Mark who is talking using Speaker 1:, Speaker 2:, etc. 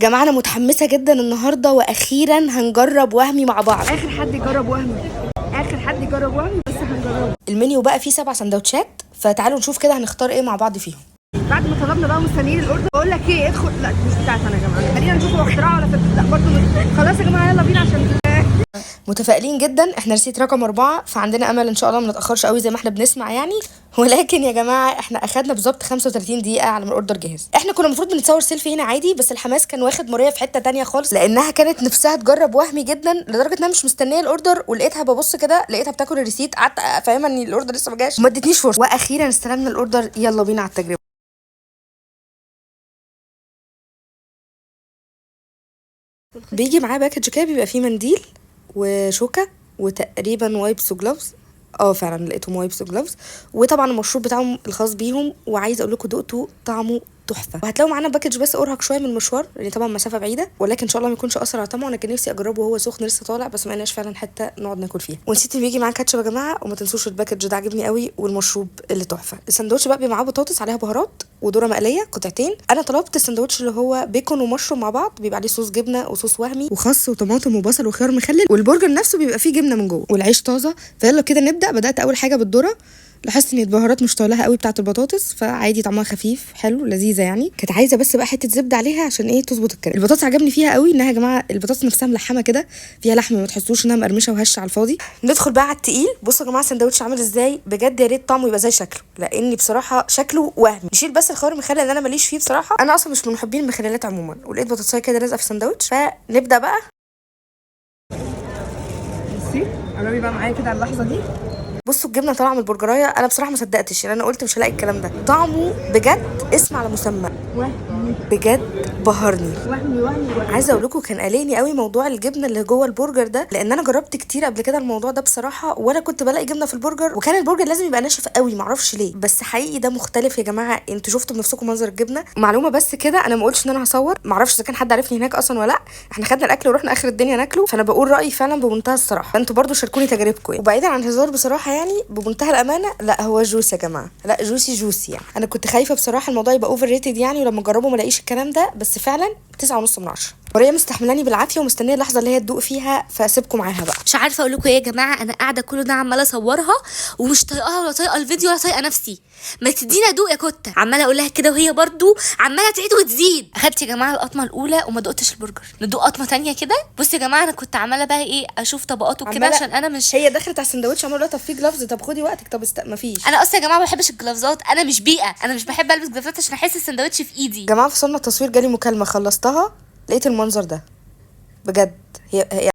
Speaker 1: جماعه انا متحمسه جدا النهارده، واخيرا هنجرب وهمي مع بعض.
Speaker 2: اخر حد يجرب وهمي، اخر حد يجرب وهمي، بس هنجربه.
Speaker 1: المنيو بقى فيه 7 سندوتشات، فتعالوا نشوف كده هنختار ايه مع بعض فيهم.
Speaker 2: بعد ما طلبنا بقى مستنيين الاوردر، بقول لك ايه، ادخل. لا مش بتاعت انا يا جماعه، خلينا نشوف هو اختراع ولا فكره. لا برضه خلاص يا جماعه، يلا بينا عشان
Speaker 1: متفائلين جدا، احنا رسيت رقم 4، فعندنا امل ان شاء الله ما نتاخرش قوي زي ما احنا بنسمع يعني. ولكن يا جماعه احنا اخدنا بالظبط 35 دقيقه على ما الاوردر جاهز. احنا كنا المفروض بنتصور سيلفي هنا عادي، بس الحماس كان واخد موريا في حته تانية خالص، لانها كانت نفسها تجرب وهمي جدا لدرجه انها مش مستنيه الاوردر، ولقيتها ببص كده لقيتها بتاكل الريسيت، قعدت افهمها ان الاوردر لسه ما جاش، وما ادتنيش فرصه، واخيرا استلمنا الاوردر. يلا بينا على التجربه. بيجي معاه باكج كده، بيبقى فيه منديل وشوكه وتقريبا وايبس وجلوفز. فعلا لقيتهم وايبس وجلوفز، وطبعا المشروب بتاعهم الخاص بيهم. وعايزه اقول لكم دقته طعمه تحفه، وهتلاقوا معانا باكج بس ارهق شويه من المشوار، لان طبعا مسافه بعيده، ولكن ان شاء الله ما يكونش اثر على طعمه. انا كان نفسي اجربه وهو سخن لسه طالع، بس ما لقيناش فعلا حته نقعد ناكل فيها. ونسيت ان بيجي معاه كاتشب يا جماعه، وما تنسوش الباكج ده عجبني قوي، والمشروب اللي تحفه. الساندوتش بقى بيبقى معاه بطاطس عليها بهارات وذره مقليه قطعتين. انا طلبت الساندوتش اللي هو بيكون ومشروم مع بعض، بيبقى عليه صوص جبنه وصوص وهمي وخس وطماطم وبصل وخيار مخلل، والبرجر نفسه بيبقى فيه جبنه من جوه، والعيش طازه. فيلا كده نبدا. بدات اول حاجه بالذره، لاحظت ان البهارات مش طايلها قوي بتاعه البطاطس، فعادي طعمها خفيف حلو لذيذه يعني. كانت عايزه بس بقى حته زبده عليها عشان ايه تظبط الكلام. البطاطس عجبني فيها قوي انها يا جماعه البطاطس نفسها ملحمه كده، فيها لحم، ما تحسوش انها مقرمشه وهشه على الفاضي. ندخل بقى على التقيل. بصوا يا جماعه السندوتش عامل ازاي بجد، يا ريت طعمه يبقى زي شكله، لاني بصراحه شكله وهمي. نشيل بس الخيار المخلل اللي انا ماليش فيه بصراحه، انا اصلا مش من محبين المخللات عموما، ولقيت بطاطسايه كده لازقه في السندوتش، فنبدا بقى.
Speaker 2: بصي قربي بقى معايا كده على اللحظه دي.
Speaker 1: بصوا الجبنه طالعه من البرجرايه، انا بصراحه ما صدقتش يعني، انا قلت مش هلاقي الكلام ده. طعمه بجد اسم على مسمى،
Speaker 2: وهمي
Speaker 1: بجد بهرني.
Speaker 2: وهمي وهمي.
Speaker 1: عايزه اقول لكم كان قلقني قوي موضوع الجبنه اللي جوه البرجر ده، لان انا جربت كتير قبل كده الموضوع ده بصراحه، وانا كنت بلاقي جبنه في البرجر، وكان البرجر لازم يبقى ناشف قوي، معرفش ليه، بس حقيقي ده مختلف يا جماعه. انتوا شفتوا بنفسكم منظر الجبنه. معلومه بس كده، انا ما قلتش ان انا هصور، معرفش اذا كان حد عرفني هناك اصلا ولا لا. احنا خدنا الاكل ورحنا اخر الدنيا ناكله، فانا بقول رايي فعلا بمنتهى الصراحه، فانتوا برضو شاركوني تجاربكم يعني. وبعيدا عن الهزار بصراحه يعني، بمنتهى الامانه، لا هو جوس يا جماعه، لا جوسي جوسي يعني. انا كنت خايفه بصراحه الموضوع يبقى اوفر ريتد يعني، ولما اجربه ما الاقيش الكلام ده، بس فعلا 9.5 من 10. ماريا مستحملاني بالعافيه ومستنيه اللحظه اللي هي تدوق فيها، فاسيبكم معاها بقى.
Speaker 3: مش عارفه اقول لكم ايه يا جماعه، انا قاعده كل ده عماله اصورها ومش طايقاها ولا طايقه الفيديو ولا طايقه نفسي. ما تدينا دوق يا كوته، عماله اقول لها كده وهي برضو عماله تعيد وتزيد. اخدت يا جماعه القطمه الاولى وما دقتش البرجر، ندوق قطمه ثانيه كده. بصوا يا جماعه انا كنت عماله بقى ايه اشوف طبقاته كده، عشان انا مش،
Speaker 1: هي دخلت على السندوتش عماله طب في جلافز، طب خدي وقتك، طب مفيش.
Speaker 3: انا اصلا يا جماعه ما بحبش الجلافزات، انا مش بيئه، انا مش بحب البس جلافزات عشان احس السندوتش في ايدي.
Speaker 1: يا جماعه فصلنا التصوير، جالي مكالمه خلصتها لقيت المنظر ده بجد. هي